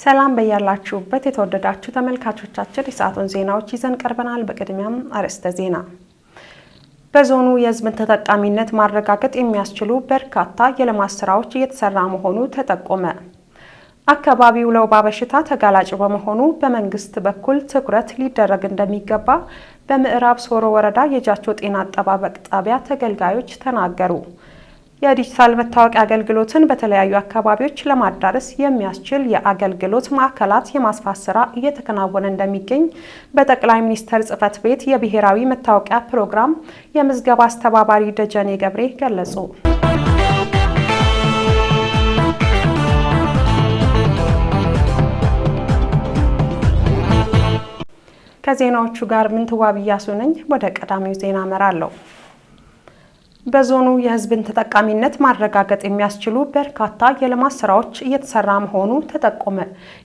ሰላም በያላችሁበት የተወደዳችሁ ተመልካቾቻችን የሰዓቱን ዜናዎች ይዘን ቀርበናል። በቅድሚያም አርዕስተ ዜና። በዞኑ የሕዝብን ተጠቃሚነት ማረጋገጥ የሚያስችሉ በርካታ የልማት ስራዎች እየተሰራ መሆኑ ተጠቆመ። አካባቢው ለወባ በሽታ ተጋላጭ በመሆኑ በመንግስት በኩል ትኩረት ሊደረግ እንደሚገባ በምዕራብ ሶሮ ወረዳ የጃቾ ጤና አጠባበቅ ጣቢያ ተገልጋዮች ተናገሩ። የዲጂታል መታወቂያ አገልግሎትን በተለያዩ አካባቢዎች ለማዳረስ የሚያስችል የአገልግሎት ማዕከላት የማስፋት ስራ እየተከናወነ እንደሚገኝ በጠቅላይ ሚኒስትር ጽሕፈት ቤት የብሔራዊ መታወቂያ ፕሮግራም የምዝገባ አስተባባሪ ደጀኔ ገብሬ ገለጹ። ከዜናዎቹ ጋር ምንትዋብ እያሱ ነኝ። ወደ ቀዳሚው ዜና አመራለሁ። በዞኑ የሕዝብን ተጠቃሚነት ማረጋገጥ የሚያስችሉ በርካታ የልማት ስራዎች እየተሰራ መሆኑ ተጠቆመ።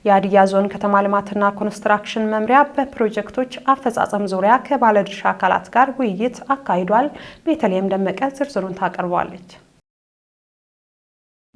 የሀዲያ ዞን ከተማ ልማትና ኮንስትራክሽን መምሪያ በፕሮጀክቶች አፈጻጸም ዙሪያ ከባለድርሻ አካላት ጋር ውይይት አካሂዷል። ቤተልሔም ደመቀ ዝርዝሩን ታቀርባለች።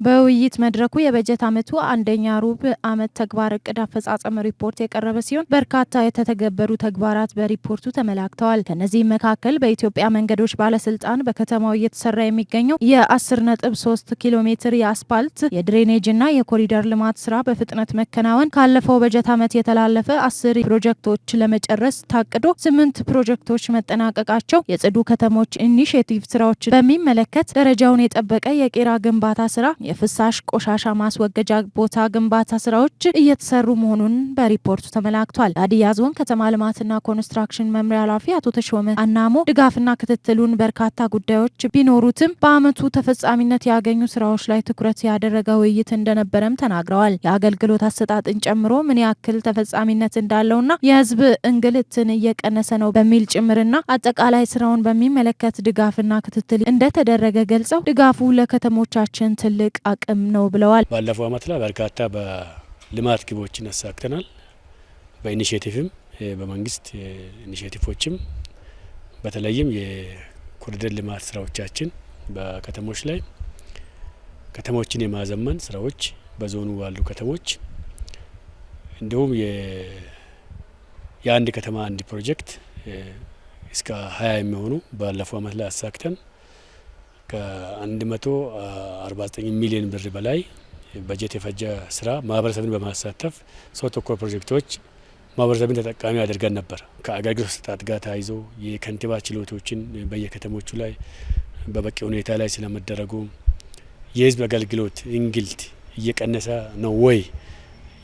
በውይይት መድረኩ የበጀት ዓመቱ አንደኛ ሩብ ዓመት ተግባር እቅድ አፈጻጸም ሪፖርት የቀረበ ሲሆን በርካታ የተተገበሩ ተግባራት በሪፖርቱ ተመላክተዋል። ከነዚህም መካከል በኢትዮጵያ መንገዶች ባለስልጣን በከተማው እየተሰራ የሚገኘው የ10.3 ኪሎ ሜትር የአስፓልት የድሬኔጅና የኮሪደር ልማት ስራ በፍጥነት መከናወን፣ ካለፈው በጀት ዓመት የተላለፈ 10 ፕሮጀክቶች ለመጨረስ ታቅዶ 8 ፕሮጀክቶች መጠናቀቃቸው፣ የጽዱ ከተሞች ኢኒሼቲቭ ስራዎች በሚመለከት ደረጃውን የጠበቀ የቄራ ግንባታ ስራ፣ የፍሳሽ ቆሻሻ ማስወገጃ ቦታ ግንባታ ስራዎች እየተሰሩ መሆኑን በሪፖርቱ ተመላክቷል። የሀዲያ ዞን ከተማ ልማትና ኮንስትራክሽን መምሪያ ኃላፊ አቶ ተሾመ አናሞ ድጋፍና ክትትሉን በርካታ ጉዳዮች ቢኖሩትም በአመቱ ተፈጻሚነት ያገኙ ስራዎች ላይ ትኩረት ያደረገ ውይይት እንደነበረም ተናግረዋል። የአገልግሎት አሰጣጥን ጨምሮ ምን ያክል ተፈጻሚነት እንዳለውና የህዝብ እንግልትን እየቀነሰ ነው በሚል ጭምርና አጠቃላይ ስራውን በሚመለከት ድጋፍና ክትትል እንደተደረገ ገልጸው ድጋፉ ለከተሞቻችን ትልቅ አቅም ነው ብለዋል። ባለፈው አመት ላይ በርካታ በልማት ግቦችን አሳክተናል። በኢኒሼቲቭም በመንግስት ኢኒሼቲቮችም በተለይም የኮሪደር ልማት ስራዎቻችን በከተሞች ላይ ከተሞችን የማዘመን ስራዎች በዞኑ ባሉ ከተሞች እንዲሁም የአንድ ከተማ አንድ ፕሮጀክት እስከ 20 የሚሆኑ ባለፈው አመት ላይ አሳክተን ከ149 ሚሊዮን ብር በላይ በጀት የፈጀ ስራ ማህበረሰብን በማሳተፍ ሰው ተኮር ፕሮጀክቶች ማህበረሰብን ተጠቃሚ አድርገን ነበር። ከአገልግሎት አሰጣጥ ጋር ተያይዞ የከንቲባ ችሎቶችን በየከተሞቹ ላይ በበቂ ሁኔታ ላይ ስለመደረጉ የህዝብ አገልግሎት እንግልት እየቀነሰ ነው ወይ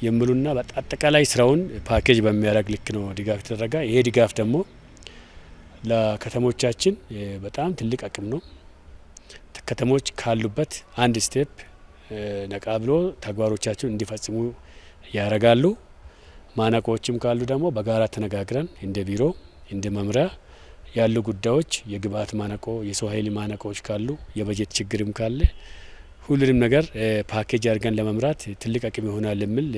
የሚሉና በአጠቃላይ ስራውን ፓኬጅ በሚያደርግ ልክ ነው ድጋፍ ተደረገ። ይሄ ድጋፍ ደግሞ ለከተሞቻችን በጣም ትልቅ አቅም ነው። ከተሞች ካሉበት አንድ ስቴፕ ነቃ ብሎ ተግባሮቻቸውን እንዲፈጽሙ ያደርጋሉ። ማነቆችም ካሉ ደግሞ በጋራ ተነጋግረን እንደ ቢሮ እንደ መምሪያ ያሉ ጉዳዮች የግብአት ማነቆ፣ የሰው ኃይል ማነቆች ካሉ፣ የበጀት ችግርም ካለ ሁሉንም ነገር ፓኬጅ አድርገን ለመምራት ትልቅ አቅም ይሆናል የሚል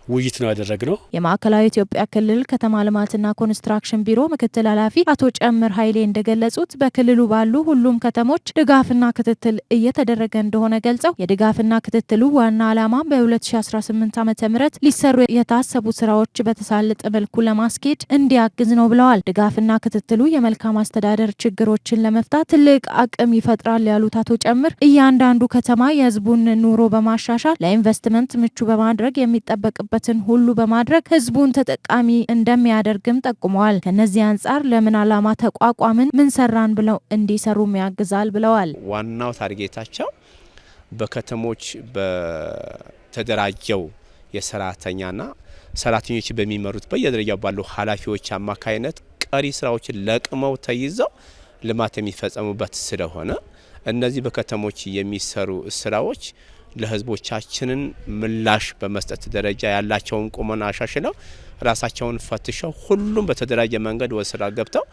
ውይይት ነው ያደረግነው። የማዕከላዊ ኢትዮጵያ ክልል ከተማ ልማትና ኮንስትራክሽን ቢሮ ምክትል ኃላፊ አቶ ጨምር ኃይሌ እንደገለጹት በክልሉ ባሉ ሁሉም ከተሞች ድጋፍና ክትትል እየተደረገ እንደሆነ ገልጸው የድጋፍና ክትትሉ ዋና ዓላማ በ2018 ዓ.ም ሊሰሩ የታሰቡ ስራዎች በተሳለጠ መልኩ ለማስኬድ እንዲያግዝ ነው ብለዋል። ድጋፍና ክትትሉ የመልካም አስተዳደር ችግሮችን ለመፍታት ትልቅ አቅም ይፈጥራል ያሉት አቶ ጨምር እያንዳንዱ ከተማ የህዝቡን ኑሮ በማሻሻል ለኢንቨስትመንት ምቹ በማድረግ የሚጠበቅበት ሁሉ በማድረግ ህዝቡን ተጠቃሚ እንደሚያደርግም ጠቁመዋል። ከነዚህ አንጻር ለምን ዓላማ ተቋቋምን፣ ምን ሰራን ብለው እንዲሰሩም ያግዛል ብለዋል። ዋናው ታርጌታቸው በከተሞች በተደራጀው የሰራተኛና ሰራተኞች በሚመሩት በየደረጃው ባሉ ኃላፊዎች አማካይነት ቀሪ ስራዎችን ለቅመው ተይዘው ልማት የሚፈጸሙበት ስለሆነ እነዚህ በከተሞች የሚሰሩ ስራዎች ለህዝቦቻችንን ምላሽ በመስጠት ደረጃ ያላቸውን ቁመና አሻሽለው ራሳቸውን ፈትሸው ሁሉም በተደራጀ መንገድ ወደ ስራ ገብተው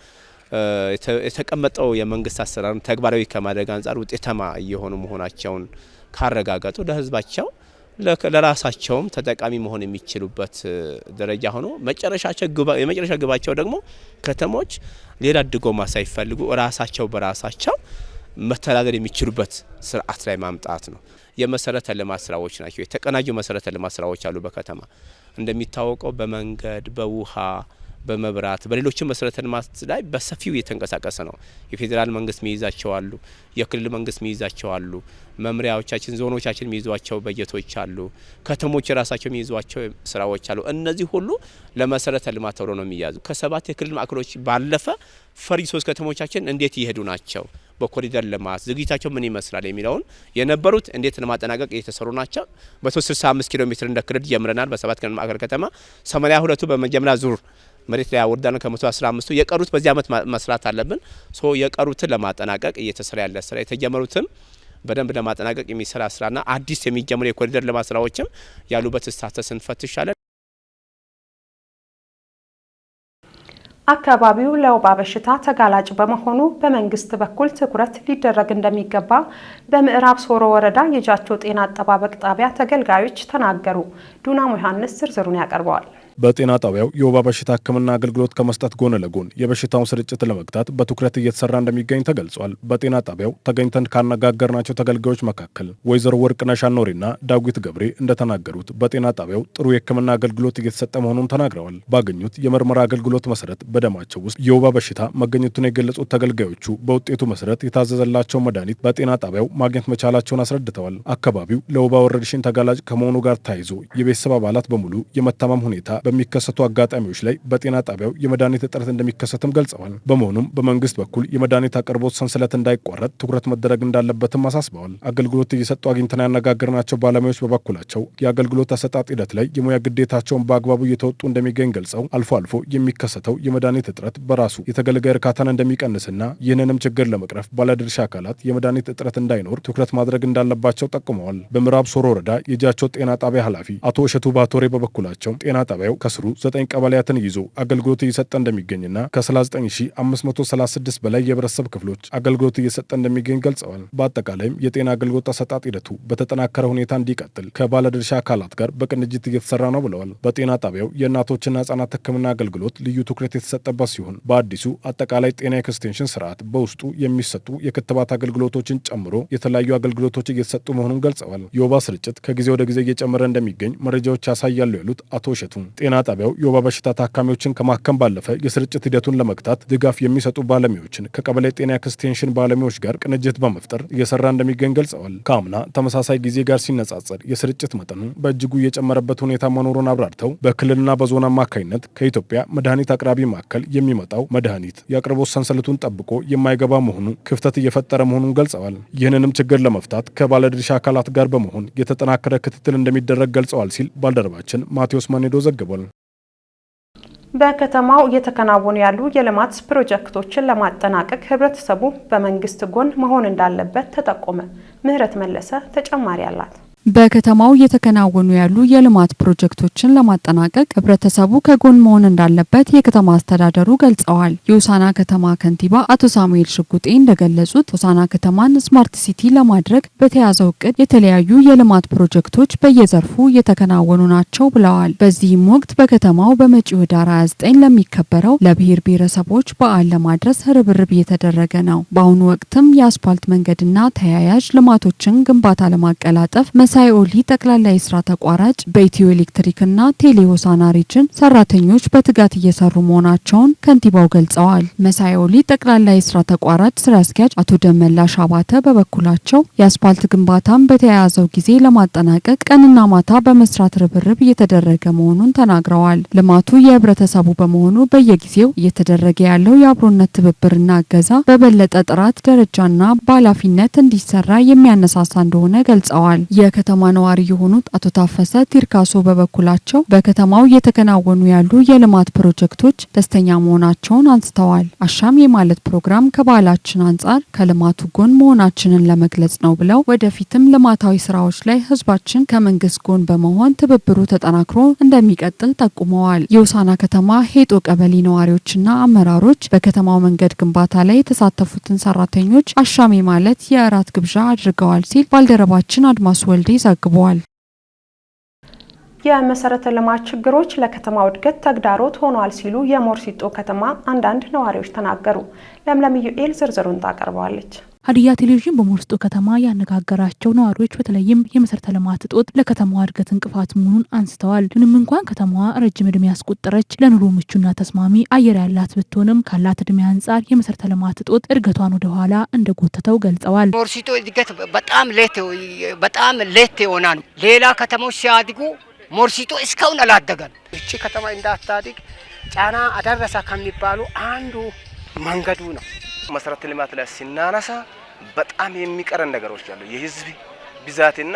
የተቀመጠው የመንግስት አሰራርን ተግባራዊ ከማድረግ አንጻር ውጤታማ እየሆኑ መሆናቸውን ካረጋገጡ ለህዝባቸው ለራሳቸውም ተጠቃሚ መሆን የሚችሉበት ደረጃ ሆኖ የመጨረሻ ግባቸው ደግሞ ከተሞች ሌላ ድጎማ ሳይፈልጉ ራሳቸው በራሳቸው መተዳደር የሚችሉበት ስርዓት ላይ ማምጣት ነው። የመሰረተ ልማት ስራዎች ናቸው። የተቀናጁ መሰረተ ልማት ስራዎች አሉ በከተማ እንደሚታወቀው በመንገድ፣ በውሃ፣ በመብራት፣ በሌሎች መሰረተ ልማት ላይ በሰፊው እየተንቀሳቀሰ ነው። የፌዴራል መንግስት ሚይዛቸው አሉ፣ የክልል መንግስት ሚይዛቸው አሉ፣ መምሪያዎቻችን ዞኖቻችን ሚይዟቸው በጀቶች አሉ፣ ከተሞች ራሳቸው ሚይዟቸው ስራዎች አሉ። እነዚህ ሁሉ ለመሰረተ ልማት ተብሎ ነው የሚያዙ። ከ7 የክልል ማዕከሎች ባለፈ ፈሪ 3 ከተሞቻችን እንዴት ይሄዱ ናቸው፣ በኮሪደር ልማት ዝግጅታቸው ምን ይመስላል የሚለውን የነበሩት እንዴት ለማጠናቀቅ እየተሰሩ ናቸው። በ365 ኪሎ ሜትር እንደ ክልል ጀምረናል። በ7 ክልል ማዕከል ከተማ 82ቱ በመጀመሪያ ዙር መሬት ላይ አወርዳን ከ115ቱ የቀሩት በዚህ አመት መስራት አለብን። የቀሩትን ለማጠናቀቅ እየተሰራ ያለ ስራ የተጀመሩትም በደንብ ለማጠናቀቅ የሚሰራ ስራና አዲስ የሚጀምሩ የኮሪደር ልማት ስራዎችም ያሉበት ስታተስ እንፈትሻለን። አካባቢው ለወባ በሽታ ተጋላጭ በመሆኑ በመንግስት በኩል ትኩረት ሊደረግ እንደሚገባ በምዕራብ ሶሮ ወረዳ የጃቾ ጤና አጠባበቅ ጣቢያ ተገልጋዮች ተናገሩ። ዱናሙ ዮሐንስ ዝርዝሩን ያቀርበዋል። በጤና ጣቢያው የወባ በሽታ ሕክምና አገልግሎት ከመስጠት ጎን ለጎን የበሽታውን ስርጭት ለመግታት በትኩረት እየተሰራ እንደሚገኝ ተገልጿል። በጤና ጣቢያው ተገኝተን ካነጋገርናቸው ተገልጋዮች መካከል ወይዘሮ ወርቅነሽ አኖሪና ዳዊት ገብሬ እንደተናገሩት በጤና ጣቢያው ጥሩ የሕክምና አገልግሎት እየተሰጠ መሆኑን ተናግረዋል። ባገኙት የምርመራ አገልግሎት መሰረት በደማቸው ውስጥ የወባ በሽታ መገኘቱን የገለጹት ተገልጋዮቹ በውጤቱ መሰረት የታዘዘላቸው መድኃኒት በጤና ጣቢያው ማግኘት መቻላቸውን አስረድተዋል። አካባቢው ለወባ ወረርሽኝ ተጋላጭ ከመሆኑ ጋር ተያይዞ የቤተሰብ አባላት በሙሉ የመታመም ሁኔታ በሚከሰቱ አጋጣሚዎች ላይ በጤና ጣቢያው የመድኃኒት እጥረት እንደሚከሰትም ገልጸዋል። በመሆኑም በመንግስት በኩል የመድኃኒት አቅርቦት ሰንሰለት እንዳይቋረጥ ትኩረት መደረግ እንዳለበትም አሳስበዋል። አገልግሎት እየሰጡ አግኝተን ያነጋገርናቸው ባለሙያዎች በበኩላቸው የአገልግሎት አሰጣጥ ሂደት ላይ የሙያ ግዴታቸውን በአግባቡ እየተወጡ እንደሚገኝ ገልጸው አልፎ አልፎ የሚከሰተው የመድኃኒት እጥረት በራሱ የተገልጋይ እርካታን እንደሚቀንስና ይህንንም ችግር ለመቅረፍ ባለድርሻ አካላት የመድኃኒት እጥረት እንዳይኖር ትኩረት ማድረግ እንዳለባቸው ጠቁመዋል። በምዕራብ ሶሮ ወረዳ የጃቾ ጤና ጣቢያ ኃላፊ አቶ እሸቱ ባቶሬ በበኩላቸው ጤና ጣቢያው ከስሩ 9 ቀበሌያትን ይዞ አገልግሎት እየሰጠ እንደሚገኝና ከ39536 በላይ የህብረተሰብ ክፍሎች አገልግሎት እየሰጠ እንደሚገኝ ገልጸዋል። በአጠቃላይም የጤና አገልግሎት አሰጣጥ ሂደቱ በተጠናከረ ሁኔታ እንዲቀጥል ከባለድርሻ አካላት ጋር በቅንጅት እየተሰራ ነው ብለዋል። በጤና ጣቢያው የእናቶችና ህጻናት ህክምና አገልግሎት ልዩ ትኩረት የተሰጠበት ሲሆን በአዲሱ አጠቃላይ ጤና ኤክስቴንሽን ስርዓት በውስጡ የሚሰጡ የክትባት አገልግሎቶችን ጨምሮ የተለያዩ አገልግሎቶች እየተሰጡ መሆኑን ገልጸዋል። የወባ ስርጭት ከጊዜ ወደ ጊዜ እየጨመረ እንደሚገኝ መረጃዎች ያሳያሉ ያሉት አቶ እሸቱ ጤና ጣቢያው የወባ በሽታ ታካሚዎችን ከማከም ባለፈ የስርጭት ሂደቱን ለመግታት ድጋፍ የሚሰጡ ባለሙያዎችን ከቀበሌ ጤና ኤክስቴንሽን ባለሙያዎች ጋር ቅንጅት በመፍጠር እየሰራ እንደሚገኝ ገልጸዋል። ከአምና ተመሳሳይ ጊዜ ጋር ሲነጻጸር የስርጭት መጠኑ በእጅጉ እየጨመረበት ሁኔታ መኖሩን አብራርተው በክልልና በዞን አማካኝነት ከኢትዮጵያ መድኃኒት አቅራቢ ማዕከል የሚመጣው መድኃኒት የአቅርቦት ሰንሰለቱን ጠብቆ የማይገባ መሆኑ ክፍተት እየፈጠረ መሆኑን ገልጸዋል። ይህንንም ችግር ለመፍታት ከባለድርሻ አካላት ጋር በመሆን የተጠናከረ ክትትል እንደሚደረግ ገልጸዋል ሲል ባልደረባችን ማቴዎስ ማኔዶ ዘግቧል። በከተማው እየተከናወኑ ያሉ የልማት ፕሮጀክቶችን ለማጠናቀቅ ህብረተሰቡ በመንግስት ጎን መሆን እንዳለበት ተጠቆመ። ምህረት መለሰ ተጨማሪ አላት። በከተማው እየተከናወኑ ያሉ የልማት ፕሮጀክቶችን ለማጠናቀቅ ህብረተሰቡ ከጎን መሆን እንዳለበት የከተማ አስተዳደሩ ገልጸዋል። የሆሳዕና ከተማ ከንቲባ አቶ ሳሙኤል ሽጉጤ እንደገለጹት ሆሳዕና ከተማን ስማርት ሲቲ ለማድረግ በተያዘው እቅድ የተለያዩ የልማት ፕሮጀክቶች በየዘርፉ እየተከናወኑ ናቸው ብለዋል። በዚህም ወቅት በከተማው በመጪው ህዳር 29 ለሚከበረው ለብሔር ብሔረሰቦች በዓል ለማድረስ ርብርብ እየተደረገ ነው። በአሁኑ ወቅትም የአስፓልት መንገድና ተያያዥ ልማቶችን ግንባታ ለማቀላጠፍ መሳይ ኦሊ ጠቅላላ የስራ ተቋራጭ በኢትዮ ኤሌክትሪክና ቴሌ ሆሳዕና ሪጅን ሰራተኞች በትጋት እየሰሩ መሆናቸውን ከንቲባው ገልጸዋል። መሳይ ኦሊ ጠቅላላ የስራ ተቋራጭ ስራ አስኪያጅ አቶ ደመላሽ አባተ በበኩላቸው የአስፓልት ግንባታን በተያያዘው ጊዜ ለማጠናቀቅ ቀንና ማታ በመስራት ርብርብ እየተደረገ መሆኑን ተናግረዋል። ልማቱ የህብረተሰቡ በመሆኑ በየጊዜው እየተደረገ ያለው የአብሮነት ትብብርና እገዛ በበለጠ ጥራት ደረጃና በኃላፊነት እንዲሰራ የሚያነሳሳ እንደሆነ ገልጸዋል። የከተማ ነዋሪ የሆኑት አቶ ታፈሰ ቲርካሶ በበኩላቸው በከተማው እየተከናወኑ ያሉ የልማት ፕሮጀክቶች ደስተኛ መሆናቸውን አንስተዋል። አሻም የማለት ፕሮግራም ከባህላችን አንጻር ከልማቱ ጎን መሆናችንን ለመግለጽ ነው ብለው ወደፊትም ልማታዊ ስራዎች ላይ ህዝባችን ከመንግስት ጎን በመሆን ትብብሩ ተጠናክሮ እንደሚቀጥል ጠቁመዋል። የሆሳዕና ከተማ ሄጦ ቀበሌ ነዋሪዎችና አመራሮች በከተማው መንገድ ግንባታ ላይ የተሳተፉትን ሰራተኞች አሻም የማለት የእራት ግብዣ አድርገዋል ሲል ባልደረባችን አድማሱ ወልዴ ዘግቧል። የመሰረተ ልማት ችግሮች ለከተማው እድገት ተግዳሮት ሆኗል ሲሉ የሞርሲጦ ከተማ አንዳንድ ነዋሪዎች ተናገሩ። ለምለም ዩኤል ዝርዝሩን ታቀርባለች። ሀዲያ ቴሌቪዥን በሞርሲጦ ከተማ ያነጋገራቸው ነዋሪዎች በተለይም የመሰረተ ልማት እጦት ለከተማዋ እድገት እንቅፋት መሆኑን አንስተዋል። ምንም እንኳን ከተማዋ ረጅም እድሜ ያስቆጠረች ለኑሮ ምቹና ተስማሚ አየር ያላት ብትሆንም ካላት እድሜ አንጻር የመሰረተ ልማት እጦት እድገቷን ወደ ኋላ እንደጎተተው ገልጸዋል። ሞርሲጦ እድገት በጣም ሌት የሆነ ነው። ሌላ ከተሞች ሲያድጉ ሞርሲጦ እስካሁን አላደገም። እቺ ከተማ እንዳታድግ ጫና አደረሰ ከሚባሉ አንዱ መንገዱ ነው። መሰረተ ልማት ላይ ሲናነሳ በጣም የሚቀረን ነገሮች አሉ። የህዝብ ብዛትና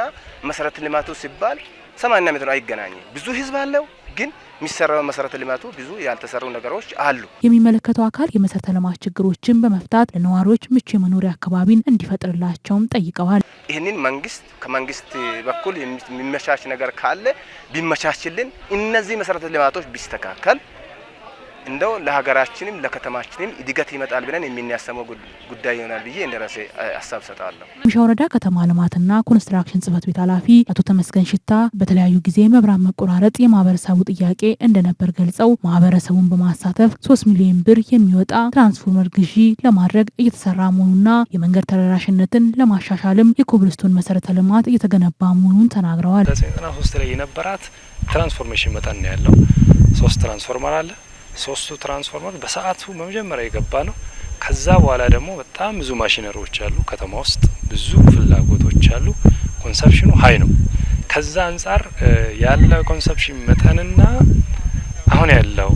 መሰረተ ልማቱ ሲባል 80 ሜትር አይገናኝም። ብዙ ህዝብ አለው ግን የሚሰራው መሰረተ ልማቱ ብዙ ያልተሰሩ ነገሮች አሉ። የሚመለከተው አካል የመሰረተ ልማት ችግሮችን በመፍታት ለነዋሪዎች ምቹ የመኖሪያ አካባቢን እንዲፈጥርላቸውም ጠይቀዋል። ይህንን ከመንግስት በኩል የሚመቻች ነገር ካለ ቢመቻችልን፣ እነዚህ መሰረተ ልማቶች ቢስተካከል እንደው ለሀገራችንም ለከተማችንም እድገት ይመጣል ብለን የሚያሰመው ጉዳይ ይሆናል ብዬ እንደራሴ ሀሳብ ሰጣለሁ። ሚሻ ወረዳ ከተማ ልማትና ኮንስትራክሽን ጽህፈት ቤት ኃላፊ አቶ ተመስገን ሽታ በተለያዩ ጊዜ መብራት መቆራረጥ የማህበረሰቡ ጥያቄ እንደነበር ገልጸው ማህበረሰቡን በማሳተፍ 3 ሚሊዮን ብር የሚወጣ ትራንስፎርመር ግዢ ለማድረግ እየተሰራ መሆኑና የመንገድ ተደራሽነትን ለማሻሻልም የኮብልስቶን መሰረተ ልማት እየተገነባ መሆኑን ተናግረዋል። 93 ላይ የነበራት ትራንስፎርሜሽን መጠን ነው ያለው። 3 ትራንስፎርመር አለ። 3ቱ ትራንስፎርመር በሰዓቱ በመጀመሪያ የገባ ነው። ከዛ በኋላ ደግሞ በጣም ብዙ ማሽነሪዎች አሉ። ከተማ ውስጥ ብዙ ፍላጎቶች አሉ። ኮንሰፕሽኑ ሀይ ነው። ከዛ አንጻር ያለው ኮንሰፕሽን መጠንና አሁን ያለው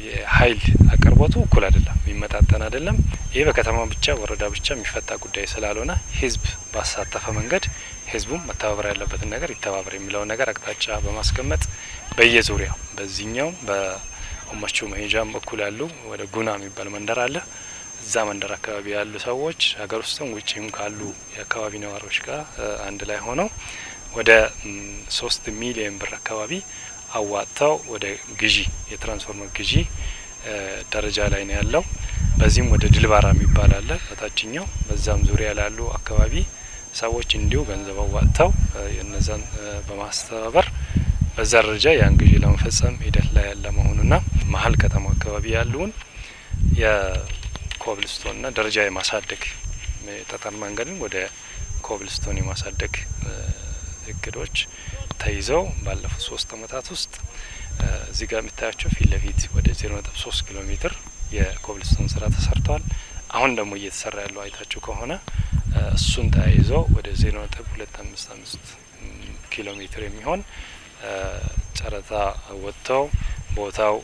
የኃይል አቅርቦቱ እኩል አይደለም፣ የሚመጣጠን አይደለም። ይሄ በከተማ ብቻ ወረዳ ብቻ የሚፈታ ጉዳይ ስላልሆነ ህዝብ ባሳተፈ መንገድ ህዝቡም መተባበር ያለበትን ነገር ይተባበር የሚለውን ነገር አቅጣጫ በማስቀመጥ በየዙሪያው በዚህኛው ኦማቾ መሄጃም በኩል ያሉ ወደ ጉና የሚባል መንደር አለ። እዛ መንደር አካባቢ ያሉ ሰዎች ሀገር ውስጥም ውጪም ካሉ የአካባቢ ነዋሪዎች ጋር አንድ ላይ ሆነው ወደ 3 ሚሊዮን ብር አካባቢ አዋጥተው ወደ ግዢ የትራንስፎርመር ግዢ ደረጃ ላይ ነው ያለው። በዚህም ወደ ድልባራ የሚባል አለ በታችኛው፣ በዛም ዙሪያ ላሉ አካባቢ ሰዎች እንዲሁ ገንዘብ አዋጥተው የነዛን በማስተባበር በዛ ደረጃ ያን ግዢ ለመፈጸም ሂደት ላይ ያለ መሆኑና መሀል ከተማ አካባቢ ያሉን የኮብልስቶንና ደረጃ የማሳደግ የጠጠር መንገድን ወደ ኮብልስቶን የማሳደግ እቅዶች ተይዘው ባለፉት 3 አመታት ውስጥ እዚህ ጋር የሚታያቸው ፊት ለፊት ወደ 0.3 ኪሎ ሜትር የኮብልስቶን ስራ ተሰርቷል። አሁን ደግሞ እየተሰራ ያለው አይታችሁ ከሆነ እሱን ተያይዘው ወደ 0.255 ኪሎ ሜትር የሚሆን ጨረታ ወጥተው ቦታው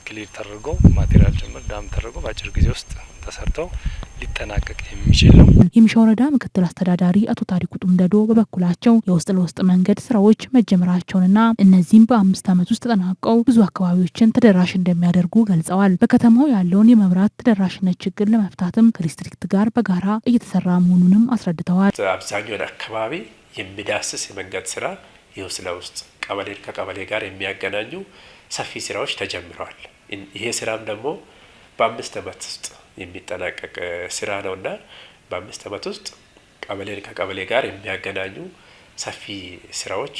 ክሊር ተደርጎ ማቴሪያል ጭምር ዳም ተደርጎ በአጭር ጊዜ ውስጥ ተሰርተው ሊጠናቀቅ የሚችል ነው። የሚሻ ወረዳ ምክትል አስተዳዳሪ አቶ ታሪኩ ጡምደዶ በበኩላቸው የውስጥ ለውስጥ መንገድ ስራዎች መጀመራቸውንና እነዚህም በ5 አመት ውስጥ ተጠናቀው ብዙ አካባቢዎችን ተደራሽ እንደሚያደርጉ ገልጸዋል። በከተማው ያለውን የመብራት ተደራሽነት ችግር ለመፍታትም ከዲስትሪክት ጋር በጋራ እየተሰራ መሆኑንም አስረድተዋል። አብዛኛውን አካባቢ የሚዳስስ የመንገድ ስራ የውስጥ ለውስጥ ቀበሌን ከቀበሌ ጋር የሚያገናኙ ሰፊ ስራዎች ተጀምረዋል። ይሄ ስራም ደግሞ በ5 አመት ውስጥ የሚጠናቀቅ ስራ ነውና በ5 አመት ውስጥ ቀበሌን ከቀበሌ ጋር የሚያገናኙ ሰፊ ስራዎች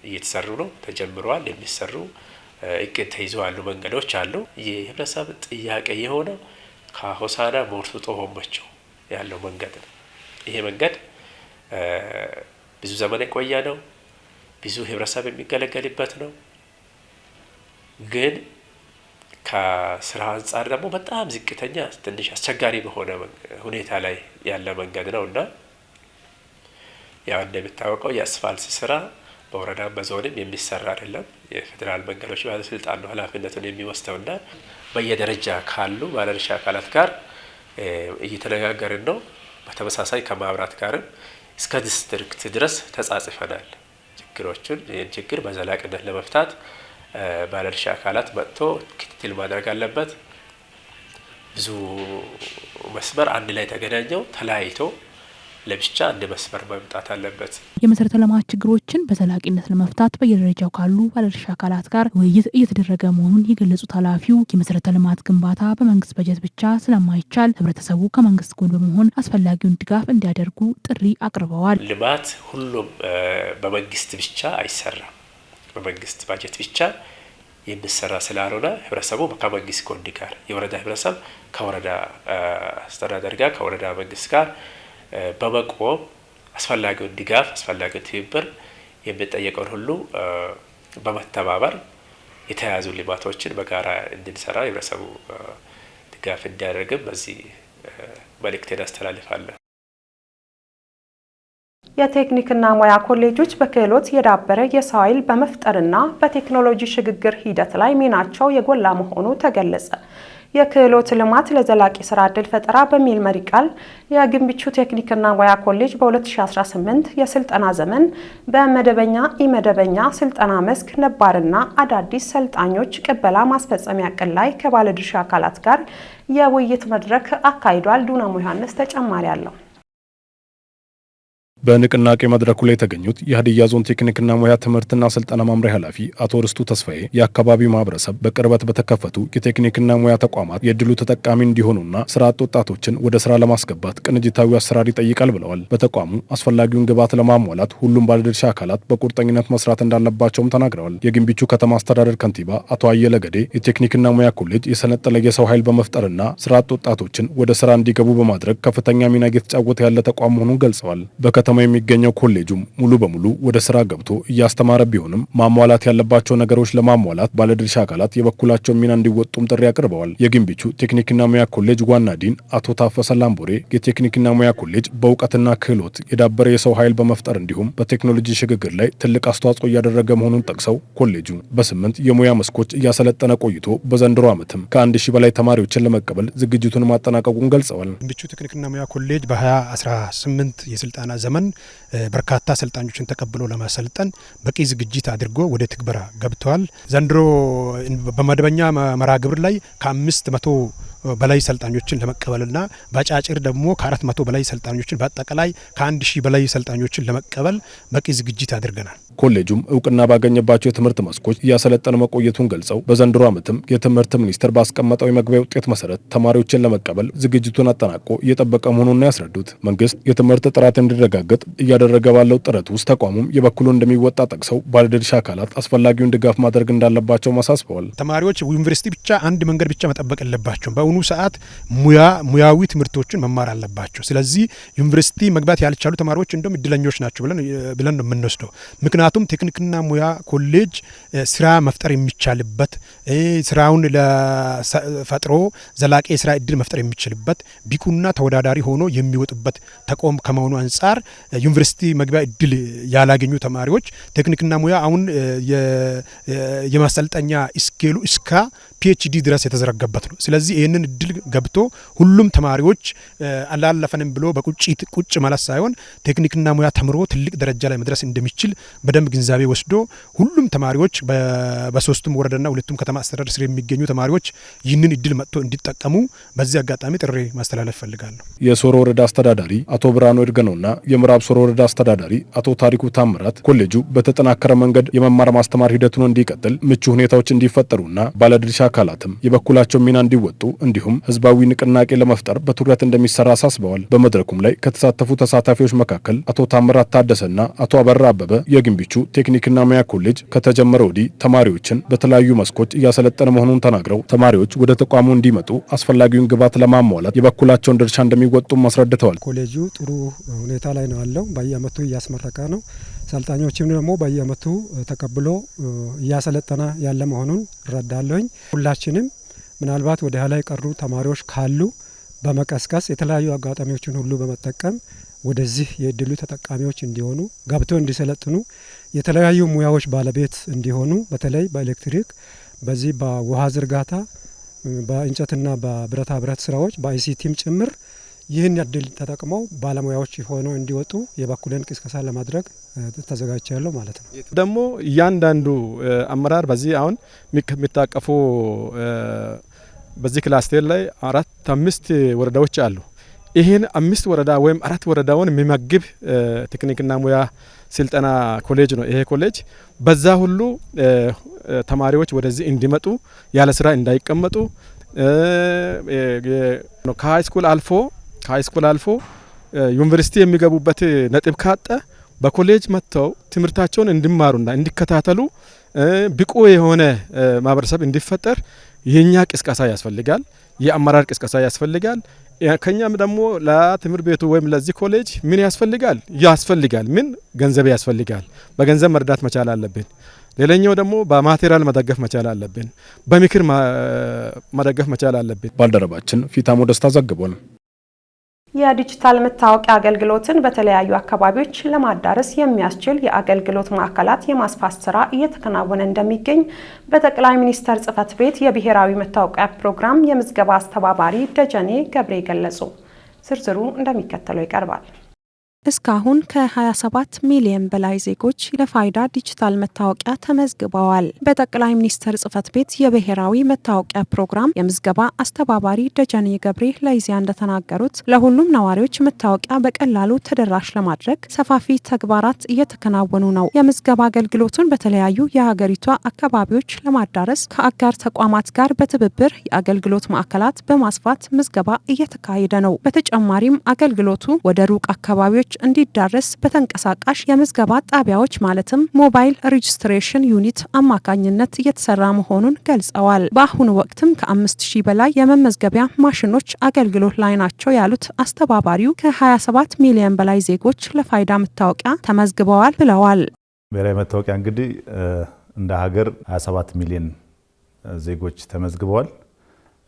እየተሰሩ ነው፣ ተጀምረዋል። የሚሰሩ እቅድ ተይዘው ያሉ መንገዶች አሉ። የህብረተሰብ ጥያቄ የሆነው ከሆሳና ሞርሲጦ ኦማቾ ያለው መንገድ ነው። ይሄ መንገድ ብዙ ዘመን የቆየ ነው። ብዙ ህብረተሰብ የሚገለገልበት ነው። ግን ከስራ አንጻር ደግሞ በጣም ዝቅተኛ ትንሽ አስቸጋሪ በሆነ ሁኔታ ላይ ያለ መንገድ ነው እና ያው እንደሚታወቀው የአስፋልት ስራ በወረዳም በዞንም የሚሰራ አይደለም። የፌዴራል መንገዶች ባለስልጣን ነው ኃላፊነቱን የሚወስደውና በየደረጃ ካሉ ባለድርሻ አካላት ጋር እየተነጋገርን ነው። በተመሳሳይ ከማብራት ጋርም እስከ ዲስትሪክት ድረስ ተጻጽፈናል። ይህን ችግር በዘላቂነት ለመፍታት ባለድርሻ አካላት መጥቶ ክትትል ማድረግ አለበት። ብዙ መስመር አንድ ላይ ተገናኘው ተለያይቶ ለብቻ አንድ መስመር መምጣት አለበት። የመሰረተ ልማት ችግሮችን በዘላቂነት ለመፍታት በየደረጃው ካሉ ባለድርሻ አካላት ጋር ውይይት እየተደረገ መሆኑን የገለጹት ኃላፊው የመሰረተ ልማት ግንባታ በመንግስት በጀት ብቻ ስለማይቻል ህብረተሰቡ ከመንግስት ጎን በመሆን አስፈላጊውን ድጋፍ እንዲያደርጉ ጥሪ አቅርበዋል። ልማት ሁሉም በመንግስት ብቻ አይሰራም። በመንግስት ባጀት ብቻ የሚሰራ ስላልሆነ ህብረተሰቡ ከመንግስት ጎን ጋር የወረዳ ህብረተሰብ ከወረዳ አስተዳደር ጋር ከወረዳ መንግስት ጋር በመቆም አስፈላጊውን ድጋፍ አስፈላጊውን ትብብር የሚጠየቀውን ሁሉ በመተባበር የተያዙ ልማቶችን በጋራ እንድንሰራ ህብረተሰቡ ድጋፍ እንዲያደርግም በዚህ መልእክቴን አስተላልፋለሁ። የቴክኒክና ሙያ ኮሌጆች በክህሎት የዳበረ የሰው ኃይል በመፍጠርና በቴክኖሎጂ ሽግግር ሂደት ላይ ሚናቸው የጎላ መሆኑ ተገለጸ። የክህሎት ልማት ለዘላቂ ስራ ዕድል ፈጠራ በሚል መሪ ቃል የግንቢቹ ቴክኒክና ሙያ ኮሌጅ በ2018 የስልጠና ዘመን በመደበኛ ኢመደበኛ ስልጠና መስክ ነባርና አዳዲስ ሰልጣኞች ቅበላ ማስፈጸሚያ ዕቅድ ላይ ከባለድርሻ አካላት ጋር የውይይት መድረክ አካሂዷል። ዱናሞ ዮሐንስ ተጨማሪ አለው። በንቅናቄ መድረኩ ላይ የተገኙት የሀዲያ ዞን ቴክኒክና ሙያ ትምህርትና ስልጠና መምሪያ ኃላፊ አቶ ርስቱ ተስፋዬ የአካባቢው ማህበረሰብ በቅርበት በተከፈቱ የቴክኒክና ሙያ ተቋማት የእድሉ ተጠቃሚ እንዲሆኑና ስራ አጥ ወጣቶችን ወደ ስራ ለማስገባት ቅንጅታዊ አሰራር ይጠይቃል ብለዋል። በተቋሙ አስፈላጊውን ግብዓት ለማሟላት ሁሉም ባለድርሻ አካላት በቁርጠኝነት መስራት እንዳለባቸውም ተናግረዋል። የግንቢቹ ከተማ አስተዳደር ከንቲባ አቶ አየለ ገዴ የቴክኒክና ሙያ ኮሌጅ የሰለጠነ የሰው ኃይል በመፍጠርና ስራ አጥ ወጣቶችን ወደ ስራ እንዲገቡ በማድረግ ከፍተኛ ሚና እየተጫወተ ያለ ተቋም መሆኑን ገልጸዋል። በከተማ የሚገኘው ኮሌጁም ሙሉ በሙሉ ወደ ስራ ገብቶ እያስተማረ ቢሆንም ማሟላት ያለባቸው ነገሮች ለማሟላት ባለድርሻ አካላት የበኩላቸውን ሚና እንዲወጡም ጥሪ አቅርበዋል። የግንቢቹ ቴክኒክና ሙያ ኮሌጅ ዋና ዲን አቶ ታፈሰ ላምቦሬ የቴክኒክና ሙያ ኮሌጅ በእውቀትና ክህሎት የዳበረ የሰው ኃይል በመፍጠር እንዲሁም በቴክኖሎጂ ሽግግር ላይ ትልቅ አስተዋጽኦ እያደረገ መሆኑን ጠቅሰው ኮሌጁ በ8 የሙያ መስኮች እያሰለጠነ ቆይቶ በዘንድሮ ዓመትም ከ1000 በላይ ተማሪዎችን ለመቀበል ዝግጅቱን ማጠናቀቁን ገልጸዋል። ግንቢቹ ቴክኒክና ሙያ ኮሌጅ በ2018 የስልጠና ዘመን በርካታ አሰልጣኞችን ተቀብሎ ለማሰልጠን በቂ ዝግጅት አድርጎ ወደ ትግበራ ገብተዋል። ዘንድሮ በመደበኛ መርሃ ግብር ላይ ከ500 በላይ ሰልጣኞችን ለመቀበልና በአጫጭር ደግሞ ከ400 በላይ ሰልጣኞችን በአጠቃላይ ከ1000 በላይ ሰልጣኞችን ለመቀበል በቂ ዝግጅት አድርገናል። ኮሌጁም እውቅና ባገኘባቸው የትምህርት መስኮች እያሰለጠነ መቆየቱን ገልጸው በዘንድሮ ዓመትም የትምህርት ሚኒስቴር ባስቀመጠው የመግቢያ ውጤት መሰረት ተማሪዎችን ለመቀበል ዝግጅቱን አጠናቆ እየጠበቀ መሆኑን ያስረዱት መንግስት የትምህርት ጥራት እንዲረጋገጥ እያደረገ ባለው ጥረት ውስጥ ተቋሙም የበኩሉን እንደሚወጣ ጠቅሰው ባለድርሻ አካላት አስፈላጊውን ድጋፍ ማድረግ እንዳለባቸው አሳስበዋል። ተማሪዎች ዩኒቨርሲቲ ብቻ አንድ መንገድ ብቻ መጠበቅ የለባቸውም። በአሁኑ ሰዓት ሙያዊ ትምህርቶችን መማር አለባቸው። ስለዚህ ዩኒቨርሲቲ መግባት ያልቻሉ ተማሪዎች እንደም እድለኞች ናቸው ብለን ነው የምንወስደው። ምክንያቱም ቴክኒክና ሙያ ኮሌጅ ስራ መፍጠር የሚቻልበት ስራውን ፈጥሮ ዘላቂ የስራ እድል መፍጠር የሚችልበት ቢቁና ተወዳዳሪ ሆኖ የሚወጡበት ተቋም ከመሆኑ አንጻር ዩኒቨርሲቲ መግቢያ እድል ያላገኙ ተማሪዎች ቴክኒክና ሙያ አሁን የማሰልጠኛ ስኬሉ እስከ ፒኤችዲ ድረስ የተዘረጋበት ነው። ስለዚህ ይህንን እድል ገብቶ ሁሉም ተማሪዎች አላለፈንም ብሎ በቁጭት ቁጭ ማለት ሳይሆን ቴክኒክና ሙያ ተምሮ ትልቅ ደረጃ ላይ መድረስ እንደሚችል በደንብ ግንዛቤ ወስዶ ሁሉም ተማሪዎች በሶስቱም ወረዳና ሁለቱም ከተማ አስተዳደር ስር የሚገኙ ተማሪዎች ይህንን እድል መጥቶ እንዲጠቀሙ በዚህ አጋጣሚ ጥሪ ማስተላለፍ ፈልጋለሁ። የሶሮ ወረዳ አስተዳዳሪ አቶ ብርሃኑ እድገነውና የምዕራብ ሶሮ ወረዳ አስተዳዳሪ አቶ ታሪኩ ታምራት ኮሌጁ በተጠናከረ መንገድ የመማር ማስተማር ሂደቱን እንዲቀጥል ምቹ ሁኔታዎች እንዲፈጠሩና ባለድርሻ አካላትም የበኩላቸው ሚና እንዲወጡ እንዲሁም ህዝባዊ ንቅናቄ ለመፍጠር በትኩረት እንደሚሰራ አሳስበዋል። በመድረኩም ላይ ከተሳተፉ ተሳታፊዎች መካከል አቶ ታምራት ታደሰና አቶ አበራ አበበ የግንቢቹ ቴክኒክና ሙያ ኮሌጅ ከተጀመረ ወዲህ ተማሪዎችን በተለያዩ መስኮች እያሰለጠነ መሆኑን ተናግረው ተማሪዎች ወደ ተቋሙ እንዲመጡ አስፈላጊውን ግብዓት ለማሟላት የበኩላቸውን ድርሻ እንደሚወጡም አስረድተዋል። ኮሌጁ ጥሩ ሁኔታ ላይ ነው ያለው። በየአመቱ እያስመረቀ ነው። ሰልጣኞችም ደግሞ በየአመቱ ተቀብሎ እያሰለጠነ ያለ መሆኑን እረዳለሁኝ። ሁላችንም ምናልባት ወደ ኋላ የቀሩ ተማሪዎች ካሉ በመቀስቀስ የተለያዩ አጋጣሚዎችን ሁሉ በመጠቀም ወደዚህ የእድሉ ተጠቃሚዎች እንዲሆኑ ገብቶ እንዲሰለጥኑ የተለያዩ ሙያዎች ባለቤት እንዲሆኑ በተለይ በኤሌክትሪክ፣ በዚህ በውሃ ዝርጋታ፣ በእንጨትና በብረታ ብረት ስራዎች በአይሲቲም ጭምር ይህን እድል ተጠቅመው ባለሙያዎች ሆነው እንዲወጡ የበኩሌን ቅስቀሳ ለማድረግ ተዘጋጅቻለሁ ማለት ነው። ደግሞ እያንዳንዱ አመራር በዚህ አሁን የሚታቀፉ በዚህ ክላስተር ላይ 4-5 ወረዳዎች አሉ። ይህን 5 ወረዳ ወይም 4 ወረዳውን የሚመግብ ቴክኒክና ሙያ ስልጠና ኮሌጅ ነው። ይሄ ኮሌጅ በዛ ሁሉ ተማሪዎች ወደዚህ እንዲመጡ ያለ ስራ እንዳይቀመጡ ከሃይስኩል አልፎ ዩኒቨርሲቲ የሚገቡበት ነጥብ ካጠ በኮሌጅ መጥተው ትምህርታቸውን እንዲማሩና እንዲከታተሉ ብቁ የሆነ ማህበረሰብ እንዲፈጠር የኛ ቅስቀሳ ያስፈልጋል። የአመራር ቅስቀሳ ያስፈልጋል። ከኛም ደግሞ ለትምህርት ቤቱ ወይም ለዚህ ኮሌጅ ምን ያስፈልጋል? ምን ገንዘብ ያስፈልጋል። በገንዘብ መርዳት መቻል አለብን። ሌላኛው ደግሞ በማቴሪያል መደገፍ መቻል አለብን። በምክር መደገፍ መቻል አለብን። ባልደረባችን ፊታሙ ደስታ ዘግቧል። የዲጂታል መታወቂያ አገልግሎትን በተለያዩ አካባቢዎች ለማዳረስ የሚያስችል የአገልግሎት ማዕከላት የማስፋት ስራ እየተከናወነ እንደሚገኝ በጠቅላይ ሚኒስትር ጽሕፈት ቤት የብሔራዊ መታወቂያ ፕሮግራም የምዝገባ አስተባባሪ ደጀኔ ገብሬ ገለጹ። ዝርዝሩ እንደሚከተለው ይቀርባል። እስካሁን ከ27 ሚሊዮን በላይ ዜጎች ለፋይዳ ዲጂታል መታወቂያ ተመዝግበዋል። በጠቅላይ ሚኒስትር ጽሕፈት ቤት የብሔራዊ መታወቂያ ፕሮግራም የምዝገባ አስተባባሪ ደጀኔ ገብሬ ለኢዜአ እንደተናገሩት ለሁሉም ነዋሪዎች መታወቂያ በቀላሉ ተደራሽ ለማድረግ ሰፋፊ ተግባራት እየተከናወኑ ነው። የምዝገባ አገልግሎቱን በተለያዩ የሀገሪቷ አካባቢዎች ለማዳረስ ከአጋር ተቋማት ጋር በትብብር የአገልግሎት ማዕከላት በማስፋት ምዝገባ እየተካሄደ ነው። በተጨማሪም አገልግሎቱ ወደ ሩቅ አካባቢዎች እንዲዳረስ በተንቀሳቃሽ የምዝገባ ጣቢያዎች ማለትም ሞባይል ሬጅስትሬሽን ዩኒት አማካኝነት እየተሰራ መሆኑን ገልጸዋል። በአሁኑ ወቅትም ከ5000 በላይ የመመዝገቢያ ማሽኖች አገልግሎት ላይ ናቸው ያሉት አስተባባሪው ከ27 ሚሊዮን በላይ ዜጎች ለፋይዳ መታወቂያ ተመዝግበዋል ብለዋል። ብሔራዊ መታወቂያ እንግዲህ እንደ ሀገር 27 ሚሊዮን ዜጎች ተመዝግበዋል።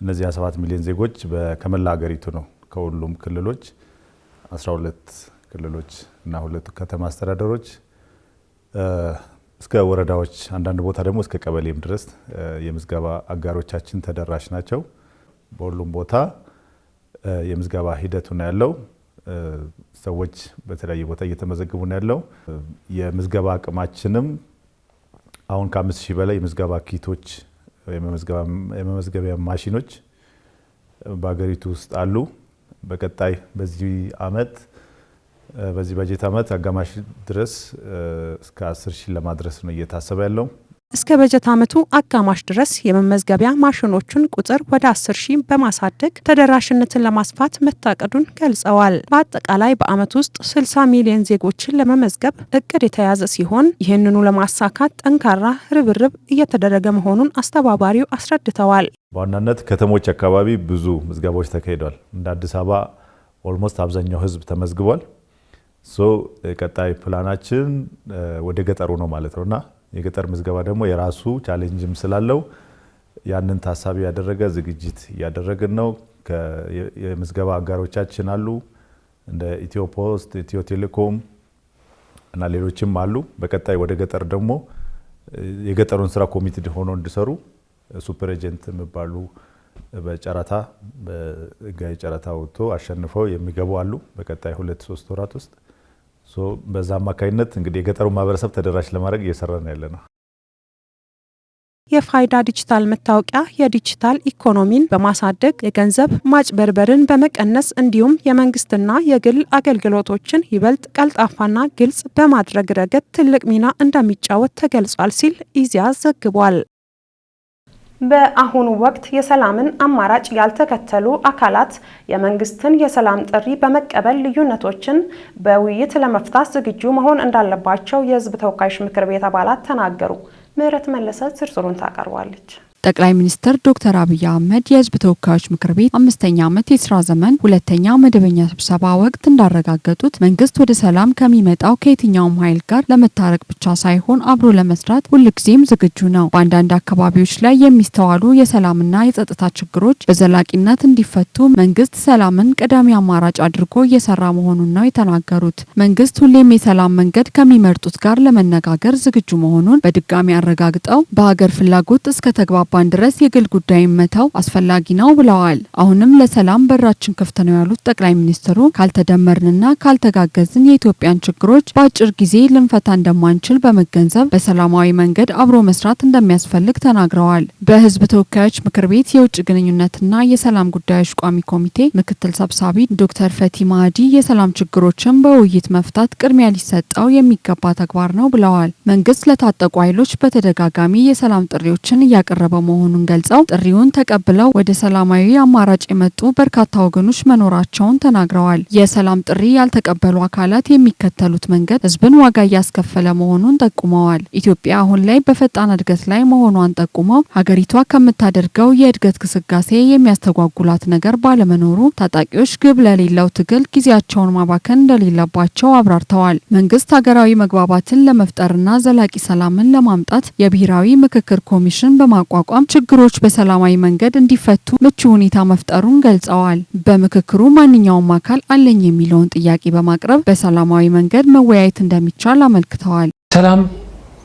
እነዚህ 27 ሚሊዮን ዜጎች ከመላ ሀገሪቱ ነው። ከሁሉም ክልሎች 12 ክልሎች እና 2 ከተማ አስተዳደሮች እስከ ወረዳዎች አንዳንድ ቦታ ደግሞ እስከ ቀበሌም ድረስ የምዝገባ አጋሮቻችን ተደራሽ ናቸው። በሁሉም ቦታ የምዝገባ ሂደቱ ነው ያለው። ሰዎች በተለያየ ቦታ እየተመዘገቡ ነው ያለው። የምዝገባ አቅማችንም አሁን ከ5000 በላይ የምዝገባ ኪቶች የመመዝገቢያ ማሽኖች በሀገሪቱ ውስጥ አሉ። በቀጣይ በዚህ አመት በዚህ በጀት አመት አጋማሽ ድረስ እስከ 10000 ለማድረስ ነው እየታሰበ ያለው። እስከ በጀት አመቱ አጋማሽ ድረስ የመመዝገቢያ ማሽኖቹን ቁጥር ወደ 10000 በማሳደግ ተደራሽነትን ለማስፋት መታቀዱን ገልጸዋል። በአጠቃላይ በአመት ውስጥ 60 ሚሊዮን ዜጎችን ለመመዝገብ እቅድ የተያዘ ሲሆን ይህንኑ ለማሳካት ጠንካራ ርብርብ እየተደረገ መሆኑን አስተባባሪው አስረድተዋል። በዋናነት ከተሞች አካባቢ ብዙ ምዝገባዎች ተካሂደዋል። እንደ አዲስ አበባ ኦልሞስት አብዛኛው ህዝብ ተመዝግቧል። ቀጣይ ፕላናችን ወደ ገጠሩ ነው ማለት ነውና የገጠር ምዝገባ ደግሞ የራሱ ቻሌንጅም ስላለው ያንን ታሳቢ ያደረገ ዝግጅት እያደረግን ነው። የምዝገባ አጋሮቻችን አሉ እንደ ኢትዮ ፖስት፣ ኢትዮ ቴሌኮም እና ሌሎችም አሉ። በቀጣይ ወደ ገጠር ደግሞ የገጠሩን ስራ ኮሚትድ ሆኖ እንዲሰሩ ሱፐር ኤጀንት የሚባሉ በጨረታ በህጋዊ ጨረታ ወጥቶ አሸንፈው የሚገቡ አሉ። በቀጣይ 2-3 ወራት ውስጥ በዛ አማካይነት እንግዲህ የገጠሩ ማህበረሰብ ተደራሽ ለማድረግ እየሰራን ያለ ነው። የፋይዳ ዲጂታል መታወቂያ የዲጂታል ኢኮኖሚን በማሳደግ የገንዘብ ማጭበርበርን በመቀነስ እንዲሁም የመንግስትና የግል አገልግሎቶችን ይበልጥ ቀልጣፋና ግልጽ በማድረግ ረገድ ትልቅ ሚና እንደሚጫወት ተገልጿል ሲል ኢዜአ ዘግቧል። በአሁኑ ወቅት የሰላምን አማራጭ ያልተከተሉ አካላት የመንግስትን የሰላም ጥሪ በመቀበል ልዩነቶችን በውይይት ለመፍታት ዝግጁ መሆን እንዳለባቸው የህዝብ ተወካዮች ምክር ቤት አባላት ተናገሩ። ምህረት መለሰ ዝርዝሩን ታቀርባለች። ጠቅላይ ሚኒስትር ዶክተር አብይ አህመድ የህዝብ ተወካዮች ምክር ቤት 5ኛ ዓመት የስራ ዘመን 2ኛ መደበኛ ስብሰባ ወቅት እንዳረጋገጡት መንግስት ወደ ሰላም ከሚመጣው ከየትኛውም ኃይል ጋር ለመታረቅ ብቻ ሳይሆን አብሮ ለመስራት ሁልጊዜም ዝግጁ ነው። በአንዳንድ አካባቢዎች ላይ የሚስተዋሉ የሰላምና የጸጥታ ችግሮች በዘላቂነት እንዲፈቱ መንግስት ሰላምን ቀዳሚ አማራጭ አድርጎ እየሰራ መሆኑን ነው የተናገሩት። መንግስት ሁሌም የሰላም መንገድ ከሚመርጡት ጋር ለመነጋገር ዝግጁ መሆኑን በድጋሚ አረጋግጠው በሀገር ፍላጎት እስከ ተግባባ ድረስ የግል ጉዳይ መተው አስፈላጊ ነው ብለዋል። አሁንም ለሰላም በራችን ክፍት ነው ያሉት ጠቅላይ ሚኒስትሩ ካልተደመርንና ካልተጋገዝን የኢትዮጵያን ችግሮች በአጭር ጊዜ ልንፈታ እንደማንችል በመገንዘብ በሰላማዊ መንገድ አብሮ መስራት እንደሚያስፈልግ ተናግረዋል። በህዝብ ተወካዮች ምክር ቤት የውጭ ግንኙነትና የሰላም ጉዳዮች ቋሚ ኮሚቴ ምክትል ሰብሳቢ ዶክተር ፈቲ ማህዲ የሰላም ችግሮችን በውይይት መፍታት ቅድሚያ ሊሰጠው የሚገባ ተግባር ነው ብለዋል። መንግስት ለታጠቁ ኃይሎች በተደጋጋሚ የሰላም ጥሪዎችን እያቀረበ መሆኑን ገልጸው ጥሪውን ተቀብለው ወደ ሰላማዊ አማራጭ የመጡ በርካታ ወገኖች መኖራቸውን ተናግረዋል። የሰላም ጥሪ ያልተቀበሉ አካላት የሚከተሉት መንገድ ህዝብን ዋጋ እያስከፈለ መሆኑን ጠቁመዋል። ኢትዮጵያ አሁን ላይ በፈጣን እድገት ላይ መሆኗን ጠቁመው ሀገሪቷ ከምታደርገው የእድገት ግስጋሴ የሚያስተጓጉላት ነገር ባለመኖሩ ታጣቂዎች ግብ ለሌለው ትግል ጊዜያቸውን ማባከን እንደሌለባቸው አብራርተዋል። መንግስት ሀገራዊ መግባባትን ለመፍጠርና ዘላቂ ሰላምን ለማምጣት የብሔራዊ ምክክር ኮሚሽን በማቋቋም ችግሮች በሰላማዊ መንገድ እንዲፈቱ ምቹ ሁኔታ መፍጠሩን ገልጸዋል። በምክክሩ ማንኛውም አካል አለኝ የሚለውን ጥያቄ በማቅረብ በሰላማዊ መንገድ መወያየት እንደሚቻል አመልክተዋል። ሰላም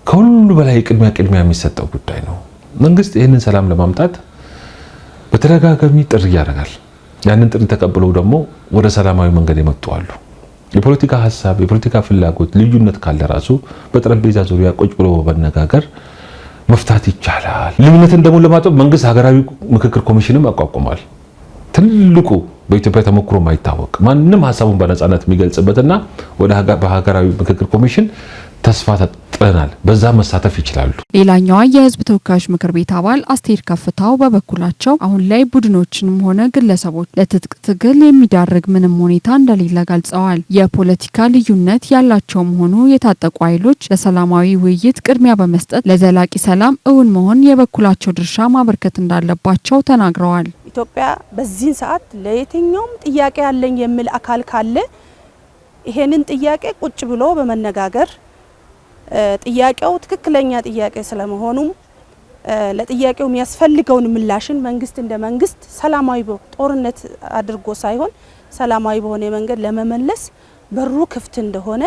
ከሁሉ በላይ ቅድሚያ የሚሰጠው ጉዳይ ነው። መንግስት ይህንን ሰላም ለማምጣት በተደጋጋሚ ጥሪ ያደርጋል። ያንን ጥሪ ተቀብለው ደግሞ ወደ ሰላማዊ መንገድ የመጡ አሉ። የፖለቲካ ሀሳብ፣ የፖለቲካ ፍላጎት ልዩነት ካለ ራሱ በጠረጴዛ ዙሪያ ቁጭ ብሎ በመነጋገር መፍታት ይቻላል። ልዩነትን ደግሞ ለማጥበብ መንግስት ሀገራዊ ምክክር ኮሚሽንም አቋቁሟል። ትልቁ በኢትዮጵያ ተሞክሮ ማይታወቅ ማንም ሀሳቡን በነጻነት የሚገልጽበትና በሀገራዊ ምክክር ኮሚሽን ተስፋ ተጥለናል። በዛ መሳተፍ ይችላሉ። ሌላኛዋ የህዝብ ተወካዮች ምክር ቤት አባል አስቴር ከፍታው በበኩላቸው አሁን ላይ ቡድኖችንም ሆነ ግለሰቦች ለትጥቅ ትግል የሚዳርግ ምንም ሁኔታ እንደሌለ ገልጸዋል። የፖለቲካ ልዩነት ያላቸውም ሆኑ የታጠቁ ኃይሎች ለሰላማዊ ውይይት ቅድሚያ በመስጠት ለዘላቂ ሰላም እውን መሆን የበኩላቸው ድርሻ ማበርከት እንዳለባቸው ተናግረዋል። ኢትዮጵያ በዚህ ሰዓት ለየትኛውም ጥያቄ ያለኝ የሚል አካል ካለ ይሄንን ጥያቄ ቁጭ ብሎ በመነጋገር ጥያቄው ትክክለኛ ጥያቄ ስለመሆኑም ለጥያቄው የሚያስፈልገውን ምላሽን መንግስት እንደ መንግስት ሰላማዊ ጦርነት አድርጎ ሳይሆን ሰላማዊ በሆነ መንገድ ለመመለስ በሩ ክፍት እንደሆነ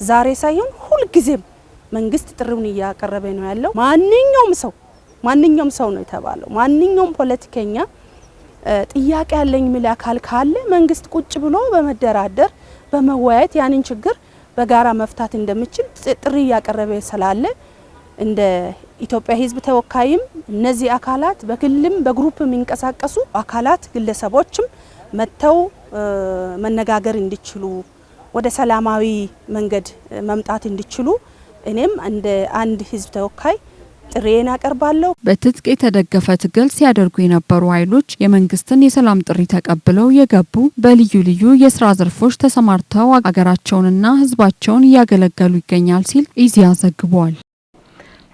ዛሬ ሳይሆን ሁልጊዜም መንግስት ጥሪውን እያቀረበ ነው ያለው። ማንኛውም ሰው ነው የተባለው። ማንኛውም ፖለቲከኛ ጥያቄ ያለኝ የሚል አካል ካለ መንግስት ቁጭ ብሎ በመደራደር በመወያየት ያንን ችግር በጋራ መፍታት እንደምችል ጥሪ ያቀረበ ስላለ እንደ ኢትዮጵያ ህዝብ ተወካይም እነዚህ አካላት በክልልም በግሩፕ የሚንቀሳቀሱ አካላት ግለሰቦችም መተው መነጋገር እንዲችሉ ወደ ሰላማዊ መንገድ መምጣት እንዲችሉ እኔም እንደ አንድ ህዝብ ተወካይ ጥሪዬን አቀርባለሁ። በትጥቅ የተደገፈ ትግል ሲያደርጉ የነበሩ ኃይሎች የመንግስትን የሰላም ጥሪ ተቀብለው የገቡ በልዩ ልዩ የስራ ዘርፎች ተሰማርተው አገራቸውንና ህዝባቸውን እያገለገሉ ይገኛል ሲል ኢዜአ ዘግቧል።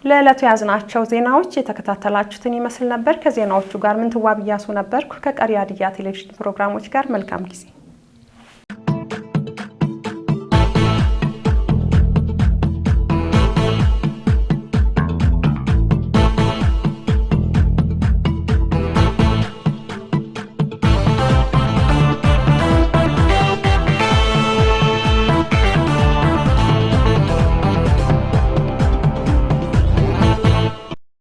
ለዕለቱ ያዝናቸው ዜናዎች የተከታተላችሁትን ይመስል ነበር። ከዜናዎቹ ጋር ምንትዋብ እያሱ ነበርኩ። ከቀሪ ሀዲያ ቴሌቪዥን ፕሮግራሞች ጋር መልካም ጊዜ